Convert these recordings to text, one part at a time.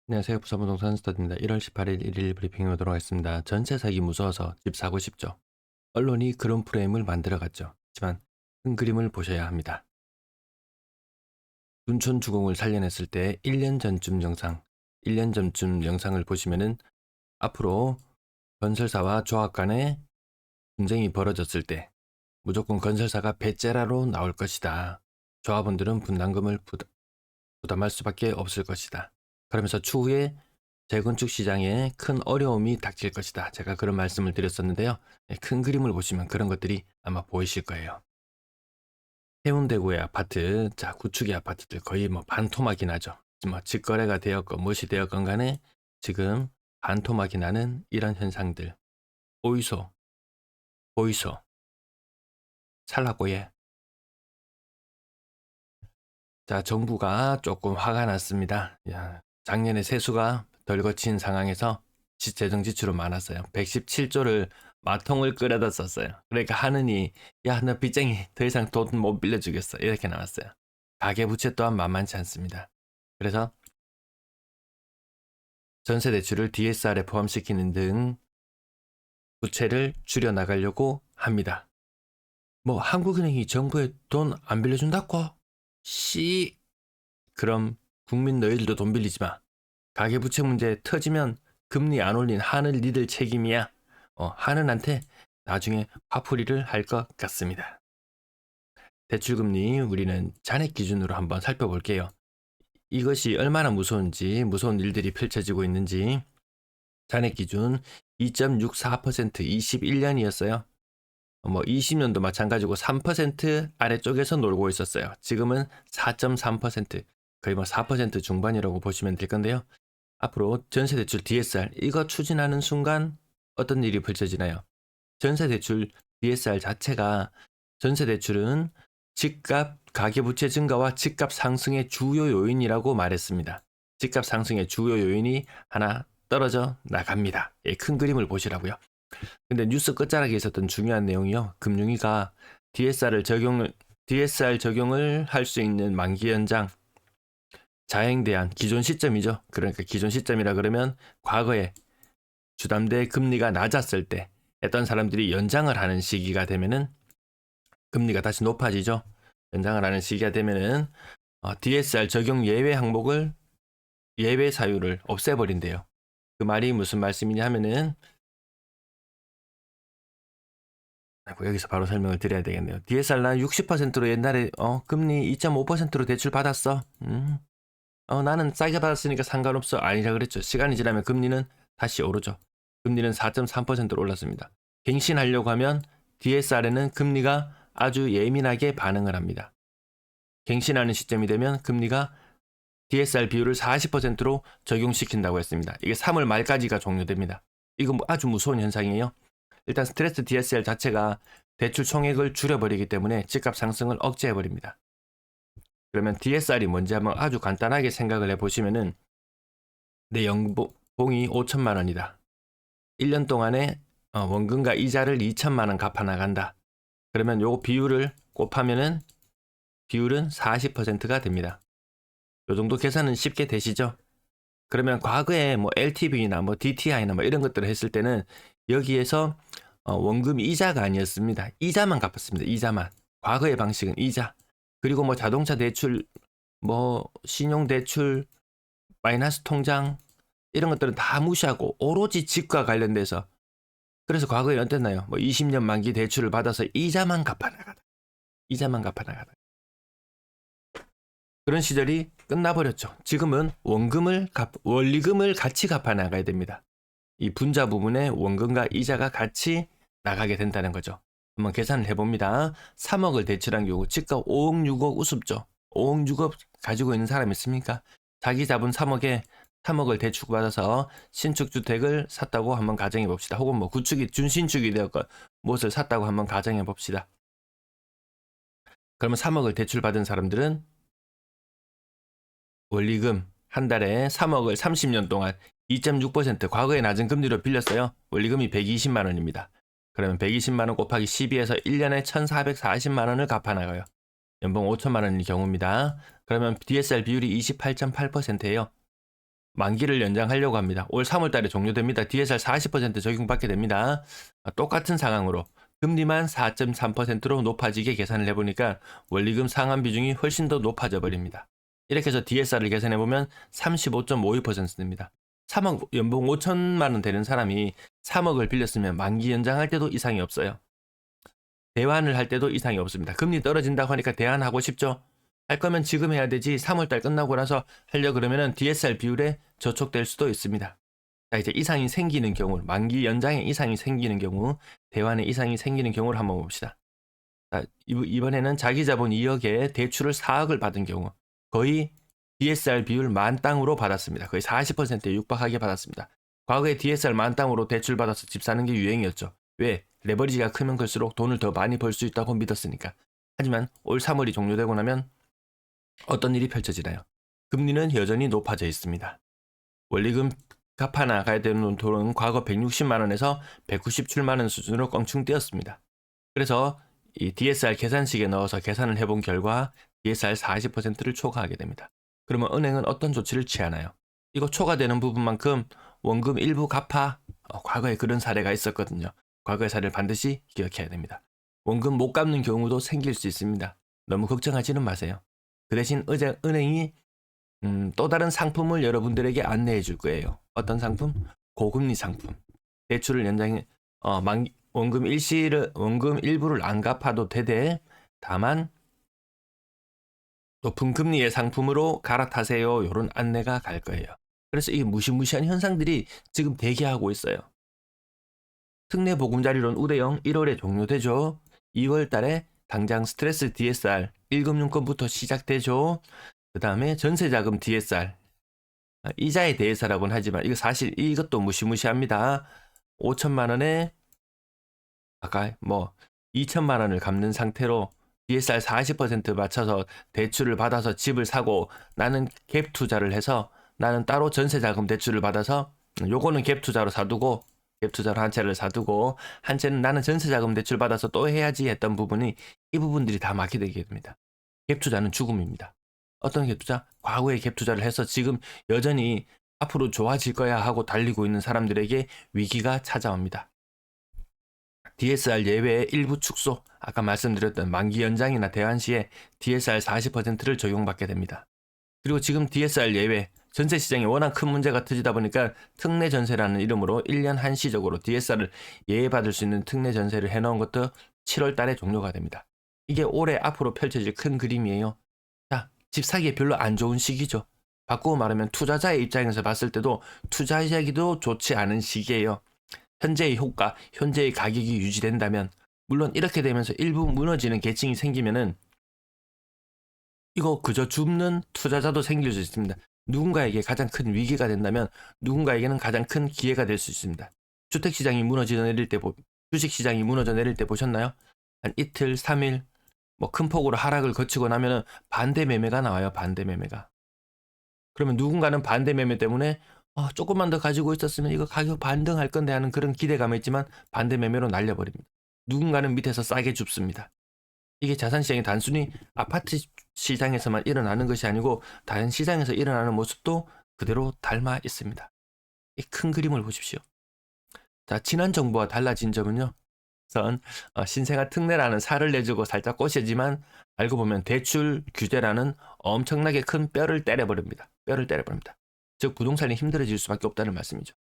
안녕하세요. 부산부동산 스터디입니다. 1월 18일 일일 브리핑에 오도록 하겠습니다. 전세 사기 무서워서 집 사고 싶죠. 언론이 그런 프레임을 만들어갔죠. 하지만 큰 그림을 보셔야 합니다. 둔촌 주공을 살려냈을 때 1년 전쯤 영상, 1년 전쯤 영상을 보시면은 앞으로 건설사와 조합 간의 분쟁이 벌어졌을 때 무조건 건설사가 배째라로 나올 것이다. 조합원들은 분담금을 부담할 수밖에 없을 것이다. 그러면서 추후에 재건축 시장에 큰 어려움이 닥칠 것이다. 제가 그런 말씀을 드렸었는데요. 큰 그림을 보시면 그런 것들이 아마 보이실 거예요. 해운대구의 아파트, 자, 구축의 아파트들 거의 뭐 반토막이 나죠. 뭐 직거래가 되었건 무엇이 되었건 간에 지금 반토막이 나는 이런 현상들. 보이소, 보이소, 살라고 해. 자, 정부가 조금 화가 났습니다. 야, 작년에 세수가 덜 거친 상황에서 재정 지출은 많았어요. 117조를 마통을 끌어다 썼어요. 그러니까 하느니 야, 너 빚쟁이 더 이상 돈 못 빌려주겠어. 이렇게 나왔어요. 가계부채 또한 만만치 않습니다. 그래서 전세대출을 DSR에 포함시키는 등 부채를 줄여나가려고 합니다. 뭐 한국은행이 정부에 돈 안 빌려준다고? 씨, 그럼 국민 너희들도 돈 빌리지 마. 가계부채 문제 터지면 금리 안 올린 하늘 니들 책임이야. 하늘한테 나중에 화풀이를 할 것 같습니다. 대출금리 우리는 잔액 기준으로 한번 살펴볼게요. 이것이 얼마나 무서운지, 무서운 일들이 펼쳐지고 있는지. 잔액 기준 2.64% 21년이었어요. 뭐 20년도 마찬가지고 3% 아래쪽에서 놀고 있었어요. 지금은 4.3%, 거의 뭐 4% 중반이라고 보시면 될 건데요. 앞으로 전세대출 DSR 이거 추진하는 순간 어떤 일이 펼쳐지나요? 전세대출 DSR 자체가 전세대출은 집값 가계부채 증가와 집값 상승의 주요 요인이라고 말했습니다. 집값 상승의 주요 요인이 하나 떨어져 나갑니다. 예, 큰 그림을 보시라고요. 근데 뉴스 끝자락에 있었던 중요한 내용이요. 금융위가 DSR 적용을 할 수 있는 만기 연장 자행대안 기존 시점이죠. 그러니까 기존 시점이라 그러면 과거에 주담대 금리가 낮았을 때 했던 사람들이 연장을 하는 시기가 되면은 금리가 다시 높아지죠. 연장을 하는 시기가 되면은 DSR 적용 예외 항목을 예외 사유를 없애버린대요. 그 말이 무슨 말씀이냐 하면은 여기서 바로 설명을 드려야 되겠네요. DSR 난 60%로 옛날에 금리 2.5%로 대출 받았어. 나는 싸게 받았으니까 상관없어. 아니라 그랬죠. 시간이 지나면 금리는 다시 오르죠. 금리는 4.3%로 올랐습니다. 갱신하려고 하면 DSR에는 금리가 아주 예민하게 반응을 합니다. 갱신하는 시점이 되면 금리가 DSR 비율을 40%로 적용시킨다고 했습니다. 이게 3월 말까지가 종료됩니다. 이거 아주 무서운 현상이에요. 일단 스트레스 DSR 자체가 대출 총액을 줄여버리기 때문에 집값 상승을 억제해버립니다. 그러면 DSR이 뭔지 한번 아주 간단하게 생각을 해보시면은 내 연봉이 5천만 원이다. 1년 동안에 원금과 이자를 2천만 원 갚아 나간다. 그러면 요 비율을 곱하면은 비율은 40%가 됩니다. 요 정도 계산은 쉽게 되시죠? 그러면 과거에 뭐 LTV나 뭐 DTI나 뭐 이런 것들을 했을 때는 여기에서 원금 이자가 아니었습니다. 이자만 갚았습니다. 이자만. 과거의 방식은 이자. 그리고 뭐 자동차 대출, 뭐 신용 대출, 마이너스 통장 이런 것들은 다 무시하고 오로지 집과 관련돼서 그래서 과거에 어땠나요? 뭐 20년 만기 대출을 받아서 이자만 갚아 나가다. 이자만 갚아 나가다. 그런 시절이 끝나버렸죠. 지금은 원리금을 같이 갚아 나가야 됩니다. 이 분자 부분에 원금과 이자가 같이 나가게 된다는 거죠. 한번 계산을 해봅니다. 3억을 대출한 경우 집값 5억 6억 우습죠. 5억 6억 가지고 있는 사람 있습니까? 자기 자본 3억을 대출받아서 신축주택을 샀다고 한번 가정해 봅시다. 혹은 뭐 준신축이 되었건 무엇을 샀다고 한번 가정해 봅시다. 그러면 3억을 대출받은 사람들은 원리금 한 달에 3억을 30년 동안 2.6% 과거에 낮은 금리로 빌렸어요. 원리금이 120만 원입니다. 그러면 120만 원 곱하기 12에서 1년에 1,440만 원을 갚아 나가요. 연봉 5천만 원일 경우입니다. 그러면 DSR 비율이 28.8%예요. 만기를 연장하려고 합니다. 올 3월 달에 종료됩니다. DSR 40% 적용받게 됩니다. 똑같은 상황으로 금리만 4.3%로 높아지게 계산을 해보니까 원리금 상환 비중이 훨씬 더 높아져 버립니다. 이렇게 해서 DSR을 계산해보면 35.52%입니다. 3억 연봉 5천만 원 되는 사람이 3억을 빌렸으면 만기 연장할 때도 이상이 없어요. 대환을 할 때도 이상이 없습니다. 금리 떨어진다고 하니까 대환하고 싶죠? 할 거면 지금 해야 되지 3월달 끝나고 나서 하려 그러면은 DSR 비율에 저촉될 수도 있습니다. 자, 이제 이상이 생기는 경우, 만기 연장에 이상이 생기는 경우, 대환에 이상이 생기는 경우를 한번 봅시다. 자, 이번에는 자기 자본 2억에 대출을 4억을 받은 경우, 거의 DSR 비율 만땅으로 받았습니다. 거의 40%에 육박하게 받았습니다. 과거에 DSR 만땅으로 대출 받아서 집 사는 게 유행이었죠. 왜? 레버리지가 크면 클수록 돈을 더 많이 벌 수 있다고 믿었으니까. 하지만 올 3월이 종료되고 나면 어떤 일이 펼쳐지나요? 금리는 여전히 높아져 있습니다. 원리금 갚아 나가야 되는 돈은 과거 160만 원에서 197만 원 수준으로 껑충 뛰었습니다. 그래서 이 DSR 계산식에 넣어서 계산을 해본 결과 DSR 40%를 초과하게 됩니다. 그러면 은행은 어떤 조치를 취하나요? 이거 초과되는 부분만큼 원금 일부 갚아. 과거에 그런 사례가 있었거든요. 과거의 사례를 반드시 기억해야 됩니다. 원금 못 갚는 경우도 생길 수 있습니다. 너무 걱정하지는 마세요. 그 대신 은행이 또 다른 상품을 여러분들에게 안내해 줄 거예요. 어떤 상품? 고금리 상품. 대출을 연장해 원금 일부를 안 갚아도 되되 다만 높은 금리의 상품으로 갈아타세요. 이런 안내가 갈 거예요. 그래서 이 무시무시한 현상들이 지금 대기하고 있어요. 특례 보금자리론 우대형 1월에 종료되죠. 2월 달에 당장 스트레스 DSR 1금융권부터 시작되죠. 그 다음에 전세자금 DSR, 이자에 대해서라고는 하지만 이거 사실 이것도 무시무시합니다. 5천만 원에 아까 2천만 원을 갚는 상태로 DSR 40% 맞춰서 대출을 받아서 집을 사고 나는 갭 투자를 해서 나는 따로 전세자금 대출을 받아서 요거는 갭 투자로 사두고 갭 투자로 한 채를 사두고 한 채는 나는 전세자금 대출 받아서 또 해야지 했던 부분이 이 부분들이 다 막히게 되게 됩니다. 갭 투자는 죽음입니다. 어떤 갭 투자? 과거에 갭 투자를 해서 지금 여전히 앞으로 좋아질 거야 하고 달리고 있는 사람들에게 위기가 찾아옵니다. DSR 예외의 일부 축소, 아까 말씀드렸던 만기 연장이나 대환 시에 DSR 40%를 적용받게 됩니다. 그리고 지금 DSR 예외, 전세 시장에 워낙 큰 문제가 터지다 보니까 특례 전세라는 이름으로 1년 한시적으로 DSR을 예외받을 수 있는 특례 전세를 해놓은 것도 7월 달에 종료가 됩니다. 이게 올해 앞으로 펼쳐질 큰 그림이에요. 자, 집 사기에 별로 안 좋은 시기죠. 바꾸고 말하면 투자자의 입장에서 봤을 때도 투자하기도 좋지 않은 시기예요. 현재의 효과, 현재의 가격이 유지된다면, 물론 이렇게 되면서 일부 무너지는 계층이 생기면은 이거 그저 줍는 투자자도 생길 수 있습니다. 누군가에게 가장 큰 위기가 된다면 누군가에게는 가장 큰 기회가 될 수 있습니다. 주택시장이 무너져 내릴 때, 주식시장이 무너져 내릴 때 보셨나요? 한 이틀, 3일, 큰 폭으로 하락을 거치고 나면은 반대 매매가 나와요. 반대 매매가. 그러면 누군가는 반대 매매 때문에 조금만 더 가지고 있었으면 이거 가격 반등할 건데 하는 그런 기대감이 있지만 반대 매매로 날려버립니다. 누군가는 밑에서 싸게 줍습니다. 이게 자산시장이 단순히 아파트 시장에서만 일어나는 것이 아니고 다른 시장에서 일어나는 모습도 그대로 닮아 있습니다. 이 큰 그림을 보십시오. 자, 지난 정부와 달라진 점은요. 신생아 특례라는 살을 내주고 살짝 꼬시지만 알고 보면 대출 규제라는 엄청나게 큰 뼈를 때려버립니다. 뼈를 때려버립니다. 즉 부동산이 힘들어질 수밖에 없다는 말씀이죠.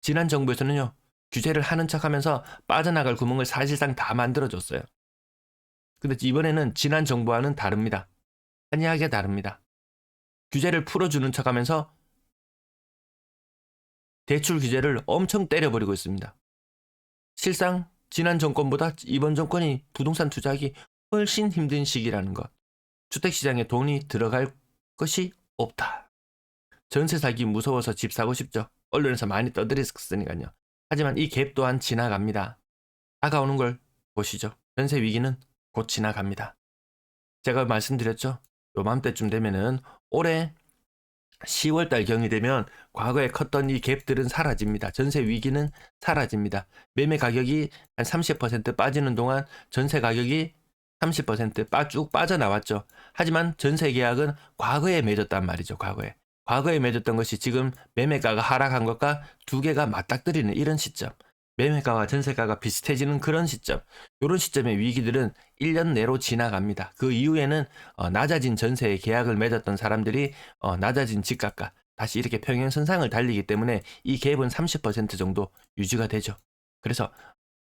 지난 정부에서는요. 규제를 하는 척하면서 빠져나갈 구멍을 사실상 다 만들어줬어요. 근데 이번에는 지난 정부와는 다릅니다. 한이하게 다릅니다. 규제를 풀어주는 척하면서 대출 규제를 엄청 때려버리고 있습니다. 실상 지난 정권보다 이번 정권이 부동산 투자하기 훨씬 힘든 시기라는 것. 주택시장에 돈이 들어갈 것이 없다. 전세 사기 무서워서 집 사고 싶죠. 언론에서 많이 떠들었으니까요. 하지만 이 갭 또한 지나갑니다. 다가오는 걸 보시죠. 전세 위기는 곧 지나갑니다. 제가 말씀드렸죠. 요맘때쯤 되면은 올해 10월달 경이 되면 과거에 컸던 이 갭들은 사라집니다. 전세 위기는 사라집니다. 매매 가격이 한 30% 빠지는 동안 전세 가격이 30% 쭉 빠져나왔죠. 하지만 전세 계약은 과거에 맺었단 말이죠. 과거에. 과거에 맺었던 것이 지금 매매가가 하락한 것과 두 개가 맞닥뜨리는 이런 시점. 매매가와 전세가가 비슷해지는 그런 시점. 이런 시점의 위기들은 1년 내로 지나갑니다. 그 이후에는 낮아진 전세에 계약을 맺었던 사람들이 낮아진 집값과 다시 이렇게 평행선상을 달리기 때문에 이 갭은 30% 정도 유지가 되죠. 그래서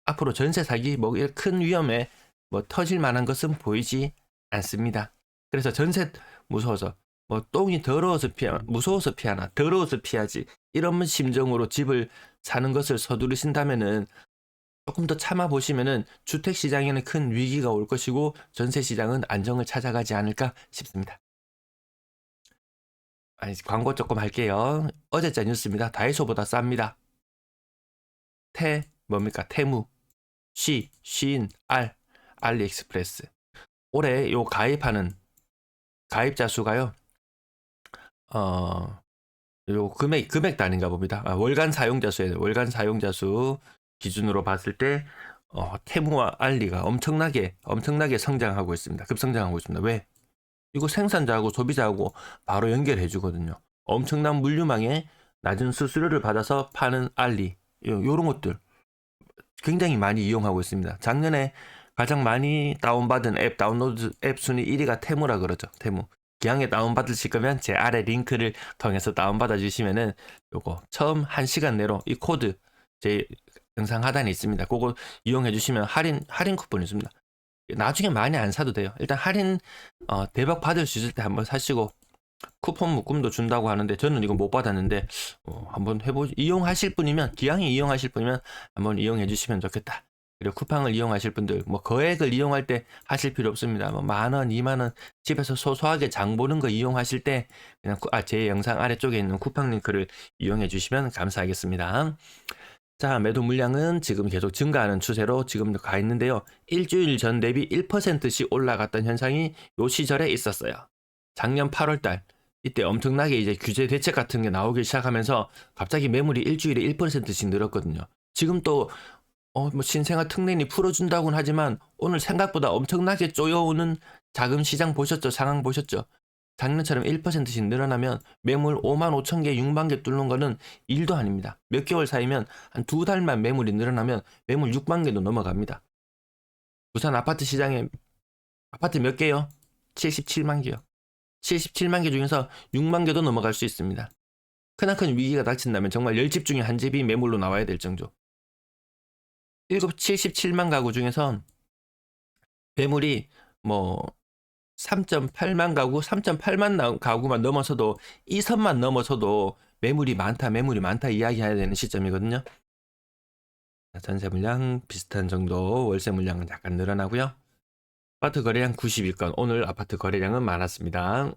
앞으로 전세 사기 뭐 큰 위험에 뭐 터질 만한 것은 보이지 않습니다. 그래서 전세 무서워서 뭐 똥이 더러워서 무서워서 피하나 더러워서 피하지 이런 심정으로 집을 사는 것을 서두르신다면은 조금 더 참아 보시면은 주택 시장에는 큰 위기가 올 것이고 전세 시장은 안정을 찾아가지 않을까 싶습니다. 아니, 광고 조금 할게요. 어제자 뉴스입니다. 다이소보다 쌉니다. 뭡니까? 테무, 쉬인, 알리익스프레스. 올해 요 가입하는 가입자 수가요. 요 금액 단위인가 봅니다. 월간 사용자 수예요. 월간 사용자 수 기준으로 봤을 때 테무와 알리가 엄청나게 성장하고 있습니다. 급성장하고 있습니다. 왜? 이거 생산자하고 소비자하고 바로 연결해 주거든요. 엄청난 물류망에 낮은 수수료를 받아서 파는 알리 요런 것들 굉장히 많이 이용하고 있습니다. 작년에 가장 많이 다운받은 앱 다운로드 앱 순위 1위가 테무라 그러죠. 테무. 기왕에 다운받으실 거면 제 아래 링크를 통해서 다운받아 주시면은 요거 처음 1시간 내로 이 코드 제 영상 하단에 있습니다. 그거 이용해 주시면 할인 쿠폰이 있습니다. 나중에 많이 안 사도 돼요. 일단 할인 대박 받을 수 있을 때 한번 사시고 쿠폰 묶음도 준다고 하는데 저는 이거 못 받았는데 한번 이용하실 분이면 기왕에 이용하실 분이면 한번 이용해 주시면 좋겠다. 그리고 쿠팡을 이용하실 분들 뭐 거액을 이용할 때 하실 필요 없습니다. 뭐 10,000원, 20,000원 집에서 소소하게 장 보는 거 이용하실 때 그냥 제 영상 아래쪽에 있는 쿠팡 링크를 이용해 주시면 감사하겠습니다. 자, 매도 물량은 지금 계속 증가하는 추세로 지금도 가 있는데요. 일주일 전 대비 1%씩 올라갔던 현상이 요 시절에 있었어요. 작년 8월달 이때 엄청나게 이제 규제 대책 같은 게 나오기 시작하면서 갑자기 매물이 일주일에 1%씩 늘었거든요. 지금 또 뭐 신생아 특례니 풀어준다고는 하지만 오늘 생각보다 엄청나게 쪼여오는 자금 시장 보셨죠? 상황 보셨죠? 작년처럼 1%씩 늘어나면 매물 5만 5천 개, 6만 개 뚫는 거는 일도 아닙니다. 몇 개월 사이면 한 2달만 매물이 늘어나면 매물 6만 개도 넘어갑니다. 부산 아파트 시장에 아파트 몇 개요? 77만 개요. 77만 개 중에서 6만 개도 넘어갈 수 있습니다. 크나큰 위기가 닥친다면 정말 10집 중에 한 집이 매물로 나와야 될 정도. 77만 가구 중에선 매물이 뭐 3.8만 가구, 3.8만 가구만 넘어서도 이 선만 넘어서도 매물이 많다 이야기해야 되는 시점이거든요. 전세 물량 비슷한 정도, 월세 물량은 약간 늘어나고요. 아파트 거래량 92건, 오늘 아파트 거래량은 많았습니다.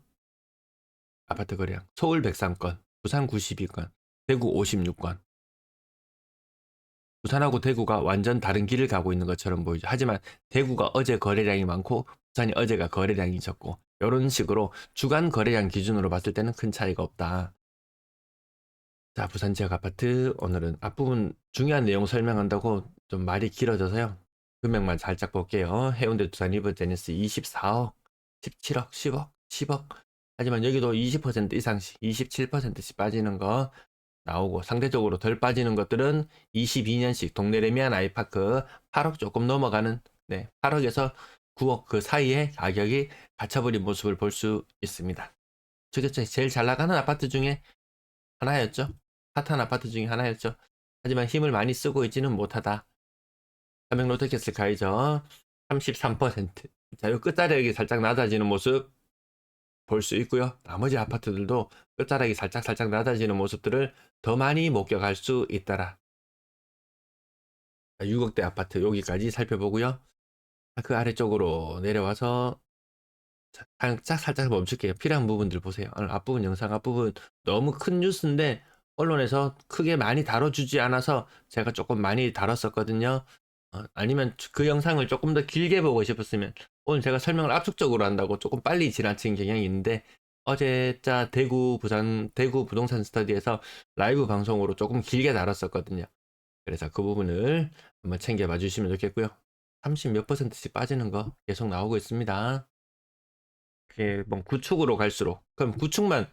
아파트 거래량, 서울 103건, 부산 92건, 대구 56건. 부산하고 대구가 완전 다른 길을 가고 있는 것처럼 보이죠. 하지만 대구가 어제 거래량이 많고 부산이 어제가 거래량이 적고 이런 식으로 주간 거래량 기준으로 봤을 때는 큰 차이가 없다. 자, 부산 지역 아파트 오늘은 앞부분 중요한 내용 설명한다고 좀 말이 길어져서요. 금액만 살짝 볼게요. 해운대 두산 리버 제네스 24억, 17억, 10억, 10억. 하지만 여기도 20% 이상씩, 27%씩 빠지는 거 나오고 상대적으로 덜 빠지는 것들은 22년씩 동네 레미안 아이파크 8억 조금 넘어가는 8억에서 9억 그 사이에 가격이 갇혀버린 모습을 볼 수 있습니다. 저게 제일 잘 나가는 아파트 중에 하나였죠. 핫한 아파트 중에 하나였죠. 하지만 힘을 많이 쓰고 있지는 못하다. 삼성 롯데캐슬 가이저 33%. 자, 요 끝자락이 살짝 낮아지는 모습 볼 수 있고요. 나머지 아파트들도 끝자락이 살짝 낮아지는 모습들을 더 많이 목격할 수 있더라. 6억대 아파트 여기까지 살펴보고요. 그 아래쪽으로 내려와서 살짝 멈출게요. 필요한 부분들 보세요. 오늘 앞부분 영상 앞부분 너무 큰 뉴스인데 언론에서 크게 많이 다뤄주지 않아서 제가 조금 많이 다뤘었거든요. 아니면 그 영상을 조금 더 길게 보고 싶었으면 오늘 제가 설명을 압축적으로 한다고 조금 빨리 지나친 경향이 있는데 어제자 대구 부동산 스터디에서 라이브 방송으로 조금 길게 다뤘었거든요. 그래서 그 부분을 한번 챙겨봐 주시면 좋겠고요. 30 몇 %씩 빠지는 거 계속 나오고 있습니다. 그게 뭐 구축으로 갈수록 그럼 구축만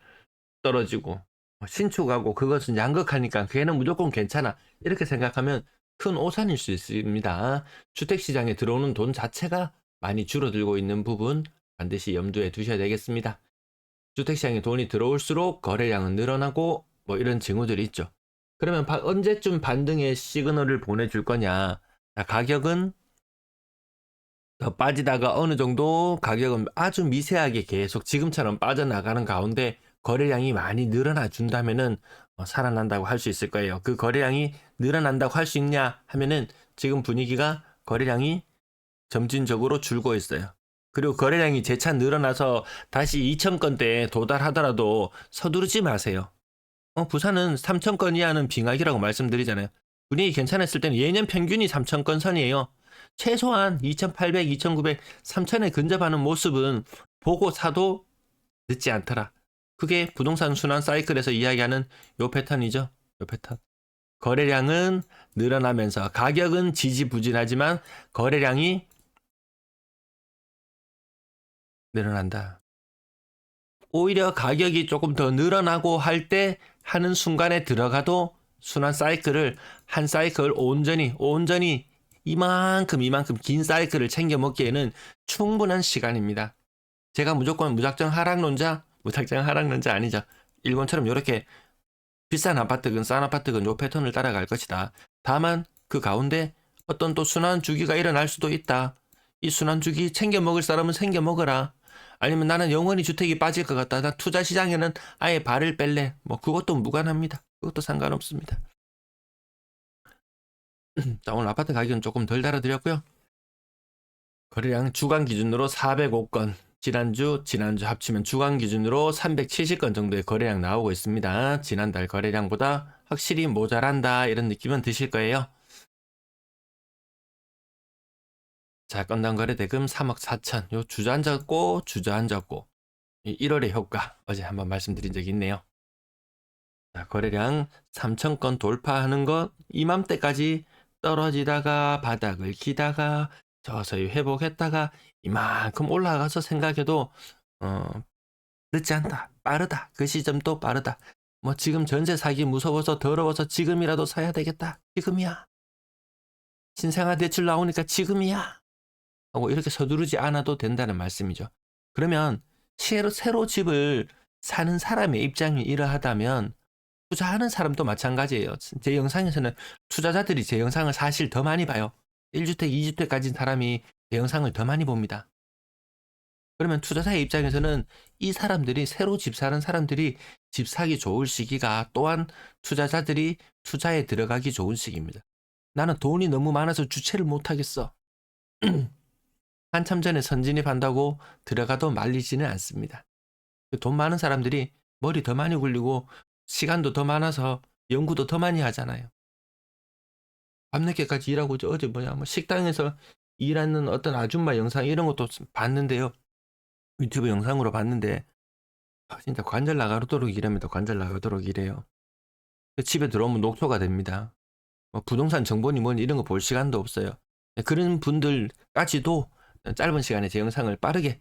떨어지고 신축하고 그것은 양극하니까 걔는 무조건 괜찮아. 이렇게 생각하면 큰 오산일 수 있습니다. 주택시장에 들어오는 돈 자체가 많이 줄어들고 있는 부분 반드시 염두에 두셔야 되겠습니다. 주택시장에 돈이 들어올수록 거래량은 늘어나고 뭐 이런 징후들이 있죠. 그러면 언제쯤 반등의 시그널을 보내줄 거냐? 자, 가격은 더 빠지다가 어느 정도 가격은 아주 미세하게 계속 지금처럼 빠져나가는 가운데 거래량이 많이 늘어나 준다면은 살아난다고 할 수 있을 거예요. 그 거래량이 늘어난다고 할 수 있냐 하면은 지금 분위기가 거래량이 점진적으로 줄고 있어요. 그리고 거래량이 재차 늘어나서 다시 2,000건대에 도달하더라도 서두르지 마세요. 부산은 3,000건 이하는 빙하기라고 말씀드리잖아요. 분위기 괜찮았을 때는 예년 평균이 3,000건 선이에요. 최소한 2,800, 2,900, 3,000에 근접하는 모습은 보고 사도 늦지 않더라. 그게 부동산 순환 사이클에서 이야기하는 요 패턴이죠. 요 패턴. 거래량은 늘어나면서 가격은 지지부진하지만 거래량이 늘어난다. 오히려 가격이 조금 더 늘어나고 할 때 하는 순간에 들어가도 순환 사이클을 한 사이클 온전히 이만큼 긴 사이클을 챙겨 먹기에는 충분한 시간입니다. 제가 무작정 하락론자 아니죠. 일본처럼 이렇게 비싼 아파트건 싼 아파트건 요 패턴을 따라갈 것이다. 다만 그 가운데 어떤 또 순환 주기가 일어날 수도 있다. 이 순환 주기 챙겨 먹을 사람은 챙겨 먹어라. 아니면 나는 영원히 주택이 빠질 것 같다. 나 투자 시장에는 아예 발을 뺄래. 뭐 그것도 무관합니다. 그것도 상관없습니다. 자, 오늘 아파트 가격은 조금 덜 달아드렸고요. 거래량 주간 기준으로 405건, 지난주 합치면 주간 기준으로 370건 정도의 거래량 나오고 있습니다. 지난달 거래량보다 확실히 모자란다 이런 느낌은 드실 거예요. 자, 건당 거래 대금 3억 4천. 요 주저앉았고 1월의 효과 어제 한번 말씀드린 적이 있네요. 자, 거래량 3,000건 돌파하는 것 이맘때까지 떨어지다가 바닥을 기다가 서서히 회복했다가 이만큼 올라가서 생각해도 늦지 않다. 빠르다. 그 시점도 빠르다. 뭐 지금 전세 사기 무서워서 더러워서 지금이라도 사야 되겠다. 지금이야. 신생아 대출 나오니까 지금이야. 하고 이렇게 서두르지 않아도 된다는 말씀이죠. 그러면 새로 집을 사는 사람의 입장이 이러하다면 투자하는 사람도 마찬가지예요. 제 영상에서는 투자자들이 제 영상을 사실 더 많이 봐요. 1주택, 2주택 가진 사람이 제 영상을 더 많이 봅니다. 그러면 투자자의 입장에서는 이 사람들이 새로 집 사는 사람들이 집 사기 좋을 시기가 또한 투자자들이 투자에 들어가기 좋은 시기입니다. 나는 돈이 너무 많아서 주체를 못하겠어. 한참 전에 선진입한다고 들어가도 말리지는 않습니다. 돈 많은 사람들이 머리 더 많이 굴리고 시간도 더 많아서 연구도 더 많이 하잖아요. 밤늦게까지 일하고 어제 뭐 식당에서 일하는 어떤 아줌마 영상 이런 것도 봤는데요. 유튜브 영상으로 봤는데 진짜 관절 나가도록 일합니다. 관절 나가도록 일해요. 집에 들어오면 녹초가 됩니다. 부동산 정보니 뭐니 이런 거 볼 시간도 없어요. 그런 분들까지도 짧은 시간에 제 영상을 빠르게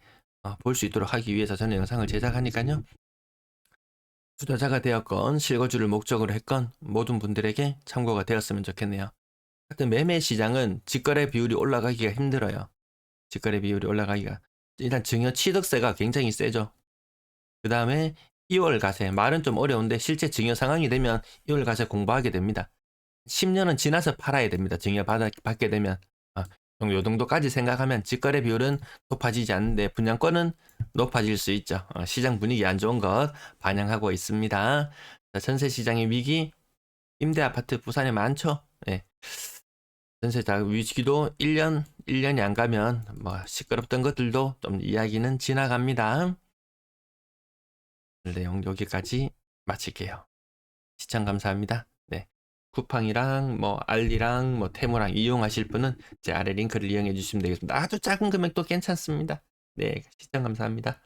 볼 수 있도록 하기 위해서 저는 영상을 제작하니까요. 투자자가 되었건 실거주를 목적으로 했건 모든 분들에게 참고가 되었으면 좋겠네요. 하여튼 매매 시장은 직거래 비율이 올라가기가 힘들어요. 직거래 비율이 올라가기가 일단 증여 취득세가 굉장히 세죠. 그 다음에 2월 가세 말은 좀 어려운데 실제 증여 상황이 되면 2월 가세 공부하게 됩니다. 10년은 지나서 팔아야 됩니다. 증여 받게 되면 요 정도까지 생각하면 직거래 비율은 높아지지 않는데 분양권은 높아질 수 있죠. 시장 분위기 안 좋은 것 반영하고 있습니다. 자, 전세 시장의 위기, 임대 아파트 부산에 많죠. 네. 전세자 위기도 1년이 안 가면 뭐 시끄럽던 것들도 좀 이야기는 지나갑니다. 내용 여기까지 마칠게요. 시청 감사합니다. 네. 쿠팡이랑 뭐 알리랑 뭐 테무랑 이용하실 분은 제 아래 링크를 이용해 주시면 되겠습니다. 아주 작은 금액도 괜찮습니다. 네, 시청 감사합니다.